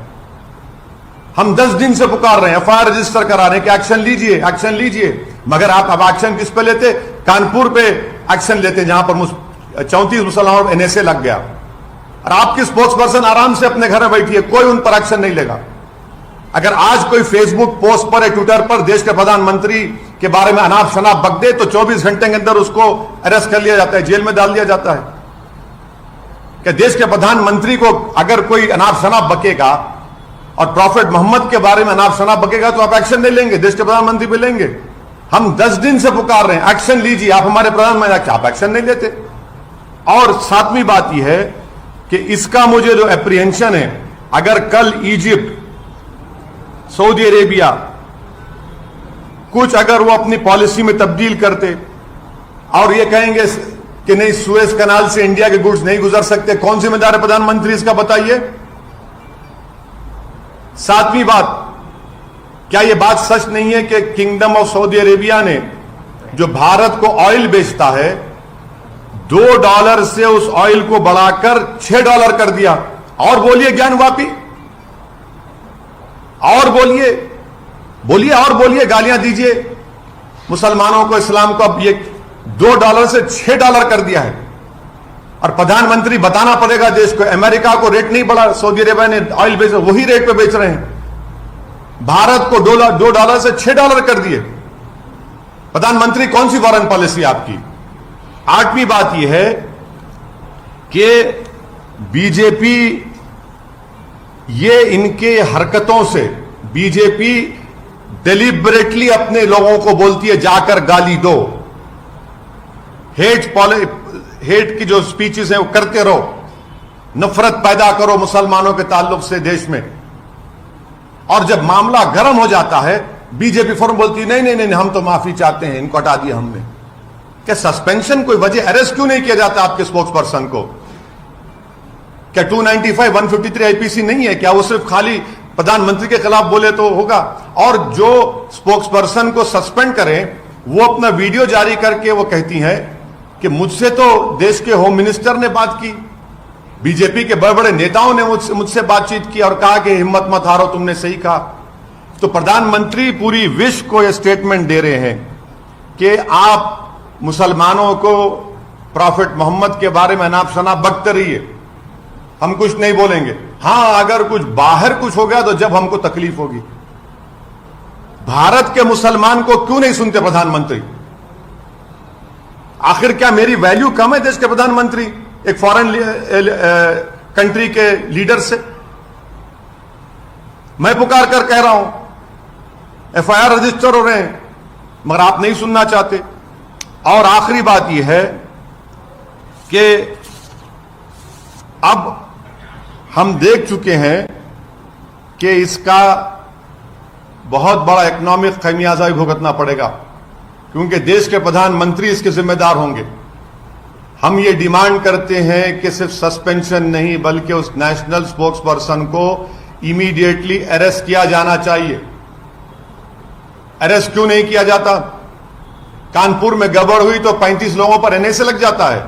हम 10 दिन से पुकार रहे हैं, एफआईआर रजिस्टर करा रहे हैं कि एक्शन लीजिए, एक्शन लीजिए, मगर आप अब एक्शन किस पे लेते? कानपुर पे एक्शन लेते जहां पर 34 मुसलमानों पर एनएसए लग गया, और आपकी स्पोक्स पर्सन आराम से अपने घर में बैठी है, कोई उन पर एक्शन नहीं लेगा। अगर आज कोई फेसबुक पोस्ट पर या ट्विटर पर देश के प्रधानमंत्री के बारे में अनाप शनाप बक दे तो 24 घंटे के अंदर उसको अरेस्ट कर लिया जाता है, जेल में डाल दिया जाता है। कि देश के प्रधानमंत्री को अगर कोई अनाप शनाप बकेगा और प्रॉफेट मोहम्मद के बारे में अनाप शनाप बकेगा तो आप एक्शन नहीं लेंगे, देश के प्रधानमंत्री पे लेंगे। हम 10 दिन से पुकार रहे हैं, एक्शन लीजिए, आप हमारे प्रधानमंत्री, आप एक्शन नहीं लेते। और सातवीं बात यह है कि इसका मुझे जो एप्रीहेंशन है, अगर कल इजिप्ट सऊदी अरेबिया कुछ अगर वो अपनी पॉलिसी में तब्दील करते और ये कहेंगे कि नहीं सुएज कनाल से इंडिया के गुड्स नहीं गुजर सकते, कौन जिम्मेदार है प्रधानमंत्री इसका बताइए। सातवीं बात, क्या यह बात सच नहीं है कि किंगडम ऑफ सऊदी अरेबिया ने जो भारत को ऑयल बेचता है $2 से उस ऑयल को बढ़ाकर $6 कर दिया? और बोलिए ज्ञानवापी, और बोलिए बोलिए और बोलिए, गालियां दीजिए मुसलमानों को, इस्लाम को। अब ये $2 से $6 कर दिया है और प्रधानमंत्री बताना पड़ेगा देश को। अमेरिका को रेट नहीं बढ़ा, सऊदी अरेबिया ने ऑयल बेच, वही रेट पे बेच रहे हैं। भारत को $2 से $6 कर दिए। प्रधानमंत्री कौन सी फॉरेन पॉलिसी आपकी? आठवीं बात यह है कि बीजेपी, ये इनके हरकतों से बीजेपी डेलिबरेटली अपने लोगों को बोलती है जाकर गाली दो, हेट की जो स्पीचेस हैं वो करते रहो, नफरत पैदा करो मुसलमानों के ताल्लुक से देश में। और जब मामला गर्म हो जाता है बीजेपी फौरन बोलती है नहीं नहीं नहीं, हम तो माफी चाहते हैं, इनको हटा दिया हमने। क्या सस्पेंशन कोई वजह, अरेस्ट क्यों नहीं किया जाता आपके स्पोक्स पर्सन को? क्या 295 153 आईपीसी नहीं है क्या? वो सिर्फ खाली प्रधानमंत्री के खिलाफ बोले तो होगा? और जो स्पोक्स पर्सन को सस्पेंड करें वो अपना वीडियो जारी करके वो कहती हैं कि मुझसे तो देश के होम मिनिस्टर ने बात की, बीजेपी के बड़े बड़े नेताओं ने मुझसे बातचीत की और कहा कि हिम्मत मत हारो, तुमने सही कहा। तो प्रधानमंत्री पूरी विश्व को यह स्टेटमेंट दे रहे हैं कि आप मुसलमानों को प्रॉफिट मोहम्मद के बारे में अनाप शनाप बकते रहिए, हम कुछ नहीं बोलेंगे। हां, अगर कुछ बाहर कुछ हो गया तो जब हमको तकलीफ होगी। भारत के मुसलमान को क्यों नहीं सुनते प्रधानमंत्री? आखिर क्या मेरी वैल्यू कम है देश के प्रधानमंत्री एक फॉरेन कंट्री के लीडर से? मैं पुकार कर कह रहा हूं, एफआईआर रजिस्टर हो रहे हैं, मगर आप नहीं सुनना चाहते। और आखिरी बात यह है कि अब हम देख चुके हैं कि इसका बहुत बड़ा इकोनॉमिक खमियाजा भी भुगतना पड़ेगा, क्योंकि देश के प्रधानमंत्री इसके जिम्मेदार होंगे। हम ये डिमांड करते हैं कि सिर्फ सस्पेंशन नहीं बल्कि उस नेशनल स्पोक्स पर्सन को इमीडिएटली अरेस्ट किया जाना चाहिए। अरेस्ट क्यों नहीं किया जाता? कानपुर में गड़बड़ हुई तो 35 लोगों पर एनआईए लग जाता है।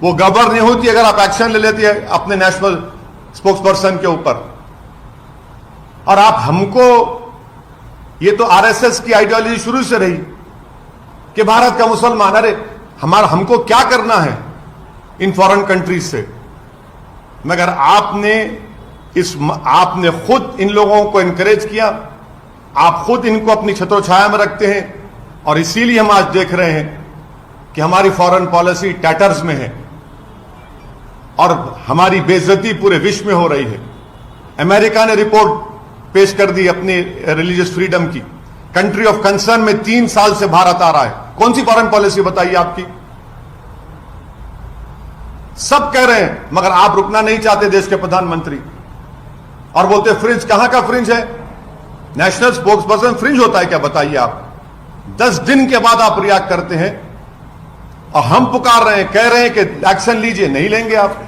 वो गड़बड़ नहीं होती अगर आप एक्शन ले लेते हैं अपने नेशनल स्पोक्स पर्सन के ऊपर। और आप हमको, ये तो आरएसएस की आइडियोलॉजी शुरू से रही कि भारत का मुसलमान, अरे हमको क्या करना है इन फॉरेन कंट्रीज से? मगर आपने खुद इन लोगों को एनकरेज किया, आप खुद इनको अपनी छत्रोछाया में रखते हैं और इसीलिए हम आज देख रहे हैं कि हमारी फॉरेन पॉलिसी टैटर्स में है और हमारी बेइज्जती पूरे विश्व में हो रही है। अमेरिका ने रिपोर्ट पेश कर दी अपनी रिलीजियस फ्रीडम की, कंट्री ऑफ कंसर्न में 3 साल से भारत आ रहा है। कौन सी फॉरेन पॉलिसी बताइए आपकी? सब कह रहे हैं मगर आप रुकना नहीं चाहते देश के प्रधानमंत्री, और बोलते फ्रिंज। कहां का फ्रिंज है? नेशनल स्पोक्स पर्सन फ्रिंज होता है क्या बताइए आप? 10 दिन के बाद आप रिएक्ट करते हैं और हम पुकार रहे हैं, कह रहे हैं कि एक्शन लीजिए, नहीं लेंगे आप।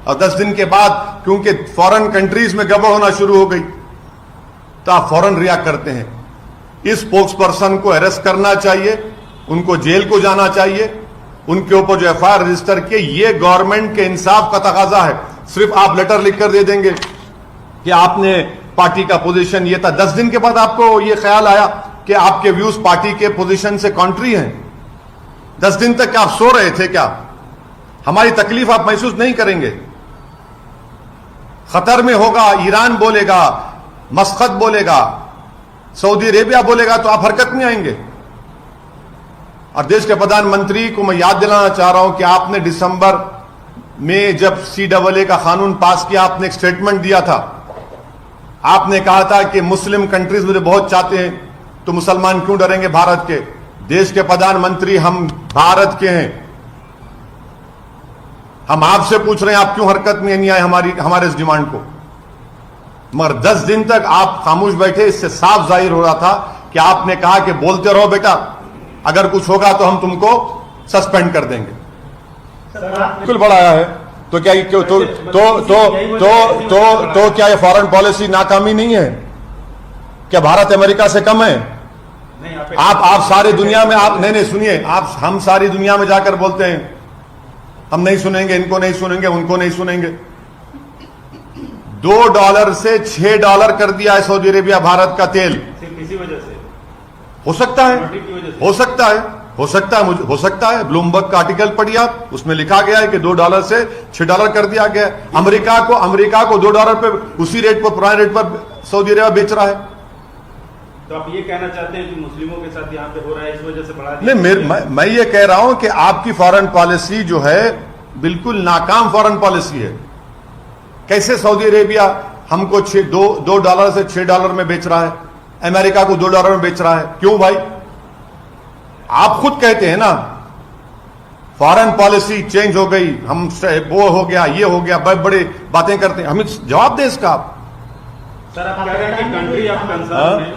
और 10 दिन के बाद क्योंकि फॉरेन कंट्रीज में गड़बड़ होना शुरू हो गई तो आप फौरन रिएक्ट करते हैं। इस स्पोक्स पर्सन को अरेस्ट करना चाहिए, उनको जेल को जाना चाहिए, उनके ऊपर जो एफआईआर रजिस्टर किए, ये गवर्नमेंट के इंसाफ का तकाजा है। सिर्फ आप लेटर लिखकर दे देंगे कि आपने पार्टी का पोजीशन ये था, 10 दिन के बाद आपको ये ख्याल आया कि आपके व्यूज पार्टी के पोजीशन से कॉन्ट्री हैं। 10 दिन तक आप सो रहे थे क्या? हमारी तकलीफ आप महसूस नहीं करेंगे? खतर में होगा, ईरान बोलेगा, मस्कत बोलेगा, सऊदी अरेबिया बोलेगा तो आप हरकत में आएंगे। और देश के प्रधानमंत्री को मैं याद दिलाना चाह रहा हूं कि आपने दिसंबर में जब CAA का कानून पास किया, आपने एक स्टेटमेंट दिया था। आपने कहा था कि मुस्लिम कंट्रीज मुझे बहुत चाहते हैं तो मुसलमान क्यों डरेंगे भारत के? देश के प्रधानमंत्री, हम भारत के हैं, हम आपसे पूछ रहे हैं आप क्यों हरकत में नहीं आए हमारे इस डिमांड को? मगर 10 दिन तक आप खामोश बैठे, इससे साफ जाहिर हो रहा था कि आपने कहा कि बोलते रहो बेटा, अगर कुछ होगा तो हम तुमको सस्पेंड कर देंगे। बिल्कुल बढ़ाया है तो क्या तो क्या ये फॉरेन पॉलिसी नाकामी नहीं है? क्या भारत अमेरिका से कम है? नहीं, आप सारी दुनिया में आप नहीं सुनिए, आप हम सारी दुनिया में जाकर बोलते हैं हम नहीं सुनेंगे, इनको नहीं सुनेंगे, उनको नहीं सुनेंगे। $2 से $6 कर दिया है सऊदी अरेबिया भारत का तेल। सिर्फ इसी वजह से हो सकता है, की वजह से। हो सकता है, हो सकता है, मुझे हो सकता है। ब्लूमबर्ग का आर्टिकल पढ़िए आप, उसमें लिखा गया है कि $2 से $6 कर दिया गया है। अमेरिका को $2 पे उसी रेट पर, पुराने रेट पर सऊदी अरेबिया बेच रहा है। तो आप ये कहना चाहते हैं कि मुस्लिमों के साथ यहाँ पे हो रहा है, इस वजह से बढ़ा दिया? नहीं, मैं ये कह रहा हूं कि आपकी फॉरेन पॉलिसी जो है बिल्कुल नाकाम फॉरेन पॉलिसी है। कैसे सऊदी अरेबिया हमको $2 से $6 में बेच रहा है, अमेरिका को $2 में बेच रहा है? क्यों भाई? आप खुद कहते हैं ना फॉरेन पॉलिसी चेंज हो गई, हम वो हो गया, ये हो गया, बड़े बड़े बातें करते हैं। हमें जवाब दें इसका आप। सर आप कह रहे हैं कि कंट्री ऑफ कंसर्न में,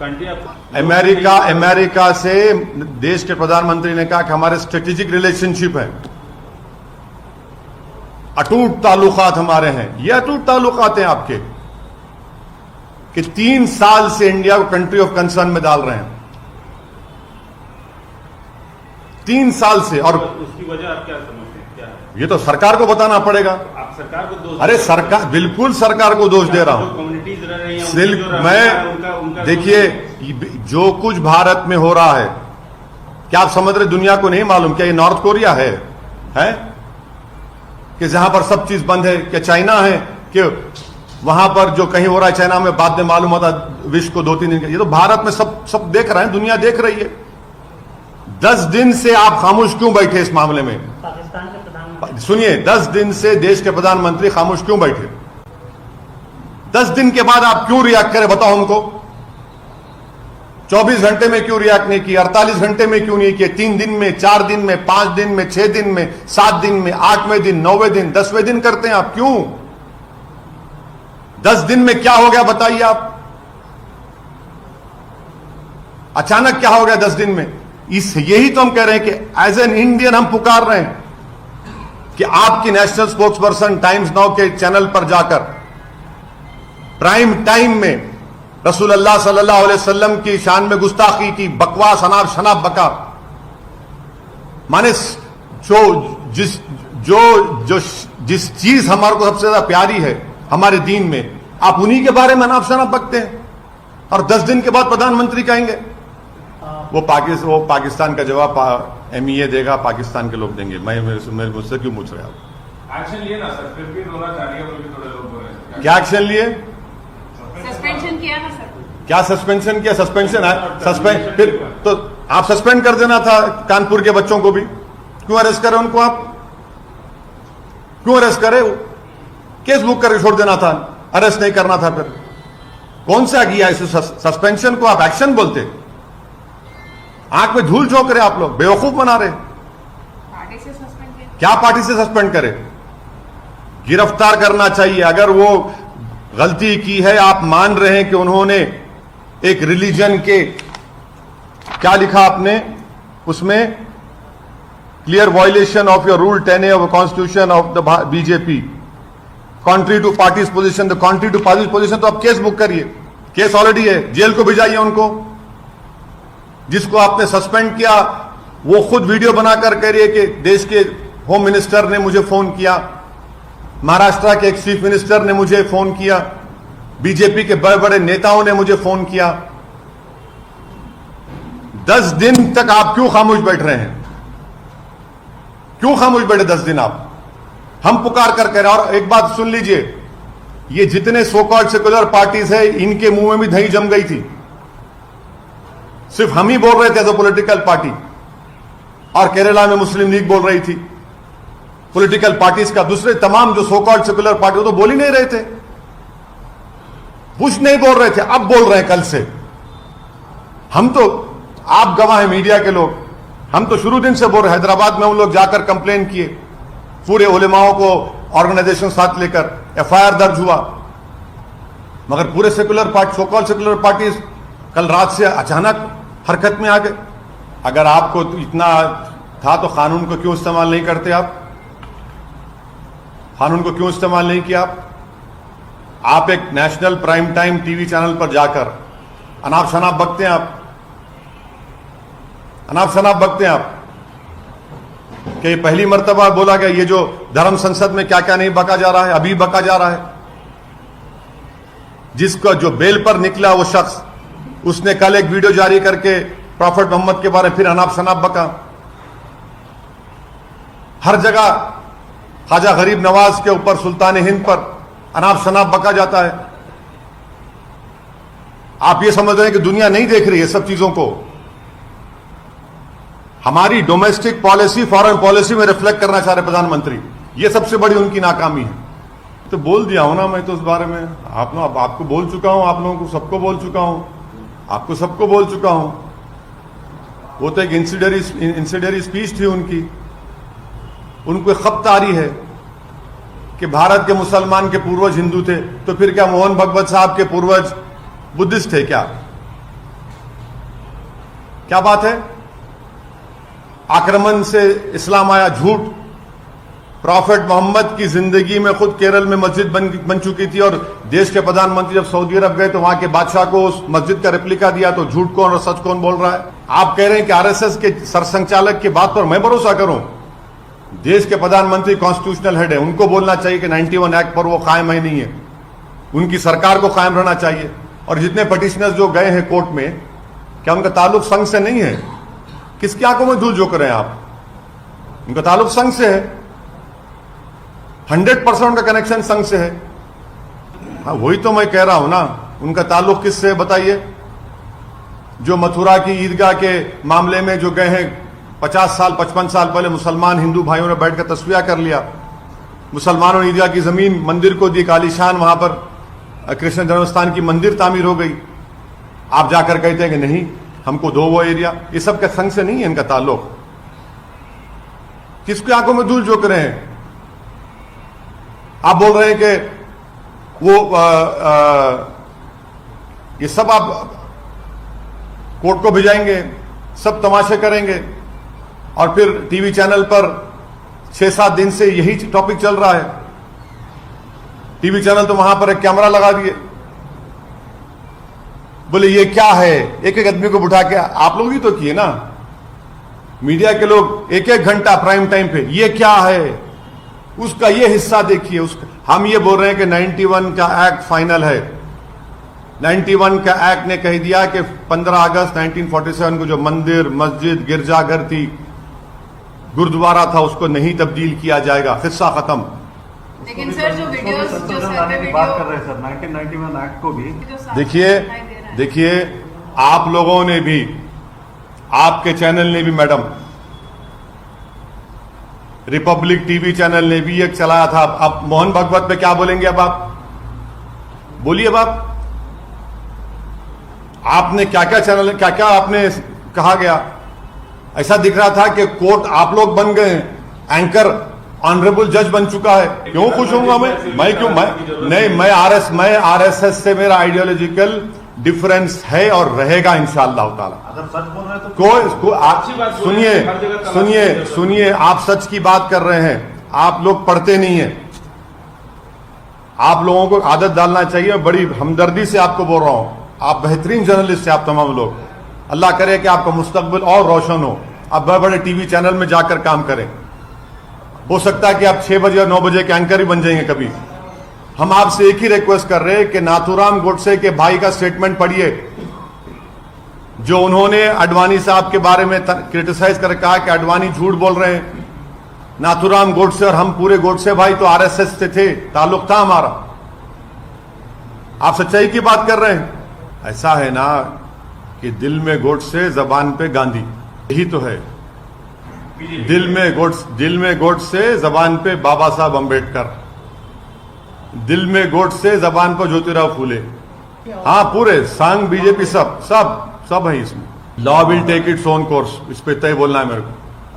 कंट्री ऑफ अमेरिका से देश के प्रधानमंत्री ने कहा कि हमारे स्ट्रेटेजिक रिलेशनशिप है, अटूट ताल्लुकात हमारे हैं। ये अटूट ताल्लुकात हैं आपके कि 3 साल से इंडिया को कंट्री ऑफ कंसर्न में डाल रहे हैं, 3 साल से। और उसकी वजह आप क्या समझते हैं, क्या है? ये तो सरकार को बताना पड़ेगा। आप सरकार को दोष? अरे सरकार, बिल्कुल सरकार को दोष दे रहा हूं। कम्युनिटीज रह रही हैं, सिर्फ मैं देखिए जो कुछ भारत में हो रहा है, क्या आप समझ रहे दुनिया को नहीं मालूम? क्या ये नॉर्थ कोरिया है कि जहां पर सब चीज बंद है? क्या चाइना है कि वहां पर जो कहीं हो रहा है चाइना में बाद में मालूम होता विश्व को 2-3 दिन का? ये तो भारत में सब देख रहे हैं, दुनिया देख रही है। 10 दिन से आप खामोश क्यों बैठे इस मामले में? पाकिस्तान के प्रधानमंत्री सुनिए, 10 दिन से देश के प्रधानमंत्री खामोश क्यों बैठे? 10 दिन के बाद आप क्यों रिएक्ट करें बताओ हमको? 24 घंटे में क्यों रिएक्ट नहीं किया? 48 घंटे में क्यों नहीं किया? 3 दिन में, 4 दिन में, 5 दिन में, 6 दिन में, 7 दिन में, 8वें दिन, 9वें दिन, 10वें दिन करते हैं आप क्यों? 10 दिन में क्या हो गया बताइए आप? अचानक क्या हो गया 10 दिन में? यही तो हम कह रहे हैं कि एज एन इंडियन हम पुकार रहे हैं कि आपकी national spokes person times now के चैनल पर जाकर प्राइम टाइम में रसूलुल्लाह सल्लल्लाहु अलैहि वसल्लम की शान में गुस्ताखी की, बकवास, अनाप शनाप बका, माने जिस चीज हमारे को सबसे ज्यादा प्यारी है हमारे दीन में, आप उन्हीं के बारे में अनाप शनाप बकते हैं। और 10 दिन के बाद प्रधानमंत्री कहेंगे वो पाकिस्तान का जवाब MEA देगा, पाकिस्तान के लोग देंगे। मुझसे क्यों पूछ रहे आप? एक्शन लिए ना सर, फिर भी रोना चाहिए बोल के थोड़े लोग बोल रहे हैं। क्या एक्शन लिए? सस्पेंशन किया ना सर? क्या सस्पेंशन किया? सस्पेंशन है, सस्पेंड फिर तो आप सस्पेंड कर देना था कानपुर के बच्चों को भी। क्यों अरेस्ट करें उनको? आप क्यों अरेस्ट करें? केस बुक करके छोड़ देना था, अरेस्ट नहीं करना था। फिर कौन सा किया इस सस्पेंशन को आप एक्शन बोलते? आंख में धूल झोंक रहे आप लोग, बेवकूफ बना रहे। पार्टी से सस्पेंड किया? क्या पार्टी से सस्पेंड करे? गिरफ्तार करना चाहिए। अगर वो गलती की है, आप मान रहे हैं कि उन्होंने एक रिलीजन के, क्या लिखा आपने उसमें, clear violation of your rule 10A of constitution of the BJP, country to parties position, the कॉन्ट्री to parties position, तो आप केस बुक करिए। केस ऑलरेडी है, जेल को भिजाइए उनको। जिसको आपने सस्पेंड किया वो खुद वीडियो बनाकर कह रही है कि देश के होम मिनिस्टर ने मुझे फोन किया, महाराष्ट्र के एक चीफ मिनिस्टर ने मुझे फोन किया, बीजेपी के बड़े बड़े नेताओं ने मुझे फोन किया। 10 दिन तक आप क्यों खामोश बैठ रहे हैं? क्यों खामोश बैठे 10 दिन आप? हम पुकार कर कह रहे हैं। और एक बात सुन लीजिए, ये जितने सो कॉल्ड सेक्युलर पार्टीज है, इनके मुंह में भी दही जम गई थी। सिर्फ हम ही बोल रहे थे एज ए पॉलिटिकल पार्टी, और केरला में मुस्लिम लीग बोल रही थी। पॉलिटिकल पार्टीज का दूसरे तमाम जो सो कॉल्ड सेक्युलर पार्टी वो तो बोल ही नहीं रहे थे, कुछ नहीं बोल रहे थे। अब बोल रहे हैं कल से। हम तो, आप गवाह हैं मीडिया के लोग, हम तो शुरू दिन से बोल रहे। हैदराबाद में हम लोग जाकर कंप्लेन किए, पूरे उलेमाओं को ऑर्गेनाइजेशन साथ लेकर FIR दर्ज हुआ। मगर पूरे secular party, so called secular parties कल रात से अचानक हरकत में आ गए। अगर आपको इतना था तो कानून को क्यों इस्तेमाल नहीं करते आप? कानून को क्यों इस्तेमाल नहीं किया आप एक national prime time TV channel पर जाकर अनाप शनाप बकते हैं आप, अनाप शनाप बकते हैं आप कि पहली मर्तबा बोला गया ये जो धर्म संसद में क्या क्या नहीं बका जा रहा है, अभी बका जा रहा है। जिसका जो बेल पर निकला वो शख्स, उसने कल एक वीडियो जारी करके प्रॉफेट मोहम्मद के बारे में फिर अनाप शनाप बका। हर जगह ख्वाजा गरीब नवाज के ऊपर, सुल्तान हिंद पर अनाप शनाप बका जाता है। आप ये समझ रहे हैं कि दुनिया नहीं देख रही है सब चीजों को। हमारी डोमेस्टिक पॉलिसी फॉरेन पॉलिसी में रिफ्लेक्ट करना चाह रहे प्रधानमंत्री, ये सबसे बड़ी उनकी नाकामी है। तो बोल दिया हूं ना मैं तो उस बारे में, आपको बोल चुका हूं, आप लोगों को सबको बोल चुका हूं, आपको सबको बोल चुका हूं। वो तो एक इंसिडरी स्पीच थी उनकी, उनको खपत आ रही है कि भारत के मुसलमान के पूर्वज हिंदू थे, तो फिर क्या मोहन भगवत साहब के पूर्वज बुद्धिस्ट थे? क्या बात है? आक्रमण से इस्लाम आया, झूठ। प्रॉफेट मोहम्मद की जिंदगी में खुद केरल में मस्जिद बन चुकी थी और देश के प्रधानमंत्री जब सऊदी अरब गए तो वहां के बादशाह को उस मस्जिद का रेप्लिका दिया। तो झूठ कौन और सच कौन बोल रहा है? आप कह रहे हैं कि आरएसएस के सरसंघचालक की बात पर मैं भरोसा करूं? देश के प्रधानमंत्री कॉन्स्टिट्यूशनल हेड है, उनको बोलना चाहिए कि 91 एक्ट पर वो कायम है नहीं है, उनकी सरकार को कायम रहना चाहिए। और जितने पटिशनर्स जो गए हैं कोर्ट में, क्या उनका ताल्लुक संघ से नहीं है? किसकी आंखों में धूल झोंक रहे हैं आप? उनका ताल्लुक संघ से है, 100% उनका कनेक्शन संघ से है। हाँ, वही तो मैं कह रहा हूं ना, उनका ताल्लुक किससे है बताइए? जो मथुरा की ईदगाह के मामले में जो गए हैं 50 साल 55 साल पहले, मुसलमान हिंदू भाइयों ने बैठकर तस्वीर कर लिया, मुसलमानों ने ईदगाह की जमीन मंदिर को दी, आलीशान वहां पर कृष्ण जन्मस्थान की मंदिर तामीर हो गई। आप जाकर कहते हैं कि नहीं हमको दो वो एरिया। ये सब के संघ से नहीं है इनका ताल्लुक। किसकी आंखों में धूल झोंक रहे हैं? आप बोल रहे हैं कि वो ये सब आप कोर्ट को भिजाएंगे, सब तमाशे करेंगे और फिर टीवी चैनल पर 6-7 दिन से यही टॉपिक चल रहा है। टीवी चैनल तो वहां पर एक कैमरा लगा दिए, बोले ये क्या है, एक एक आदमी को बिठा के। आप लोग ही तो किए ना, मीडिया के लोग 1-1 घंटा प्राइम टाइम पे, ये क्या है, उसका ये हिस्सा देखिए, उसका। हम ये बोल रहे हैं कि 91 का एक्ट फाइनल है। 91 का एक्ट ने कह दिया कि 15 अगस्त 1947 को जो मंदिर, मस्जिद, गिरजाघर थी, गुरुद्वारा था, उसको नहीं तब्दील किया जाएगा, हिस्सा खत्म। लेकिन सर जो वीडियोस जो सर पे वीडियो बात कर रहे हैं सर 1991 एक्ट को भी। देखिए आप लोगों ने भी, आपके चैनल ने भी मैडम, रिपब्लिक टीवी चैनल ने भी एक चलाया था। अब मोहन भगवत पे क्या बोलेंगे? अब आप बोलिए, अब आपने क्या क्या चैनल, क्या क्या आपने कहा गया? ऐसा दिख रहा था कि कोर्ट आप लोग बन गए, एंकर ऑनरेबल जज बन चुका है। क्यों खुश होऊंगा मैं क्यों? मैं आरएसएस से मेरा आइडियोलॉजिकल डिफरेंस है और रहेगा इंशाअल्लाह ताला। अगर सच बोल रहे हैं तो सुनिए, आप सच की बात कर रहे हैं, आप लोग पढ़ते नहीं हैं। आप लोगों को आदत डालना चाहिए, बड़ी हमदर्दी से आपको बोल रहा हूं। आप बेहतरीन जर्नलिस्ट हैं, आप तमाम लोग। अल्लाह करे कि आपका मुस्तकबिल और रोशन हो, आप बड़े बड़े टीवी चैनल में जाकर काम करें। हो सकता है कि आप 6 बजे और 9 बजे के एंकर ही बन जाएंगे कभी। हम आपसे एक ही रिक्वेस्ट कर रहे हैं कि नाथूराम गोडसे के भाई का स्टेटमेंट पढ़िए, जो उन्होंने अडवाणी साहब के बारे में क्रिटिसाइज कर कहा कि अडवाणी झूठ बोल रहे हैं। नाथूराम गोडसे और हम पूरे गोडसे भाई तो आरएसएस से थे, ताल्लुक था हमारा। आप सच्चाई की बात कर रहे हैं। ऐसा है ना कि दिल में गोडसे, जबान पे गांधी, यही तो है। दिल में गोडसे, जबान पे बाबा साहब अंबेडकर, दिल में गोडसे, जबान पर ज्योतिराव फूले। हाँ, पूरे संघ, बीजेपी सब है इसमें। Law will take its own course, इस पे तय बोलना है मेरे को।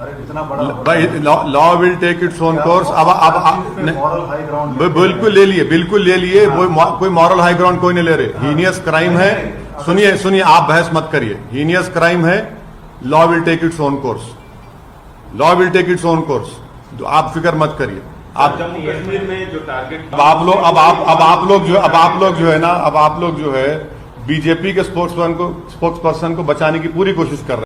अरे इतना बड़ा law will take its own course. अब मॉरल हाई ग्राउंड बिल्कुल ले लिए, बिल्कुल ले लिए। वो कोई मॉरल हाई ग्राउंड कोई नहीं ले रहे। हीनियस क्राइम है। सुनिए सुनिए, आप बहस मत करिए। हीनियस क्राइम है, law will take its own course, law will take its own course. आप फिक्र मत करिए। आप जम्मू कश्मीर में जो टारगेट अब आप लोग जो है बीजेपी के स्पोक्स पर्सन को बचाने की पूरी कोशिश कर रहे हैं।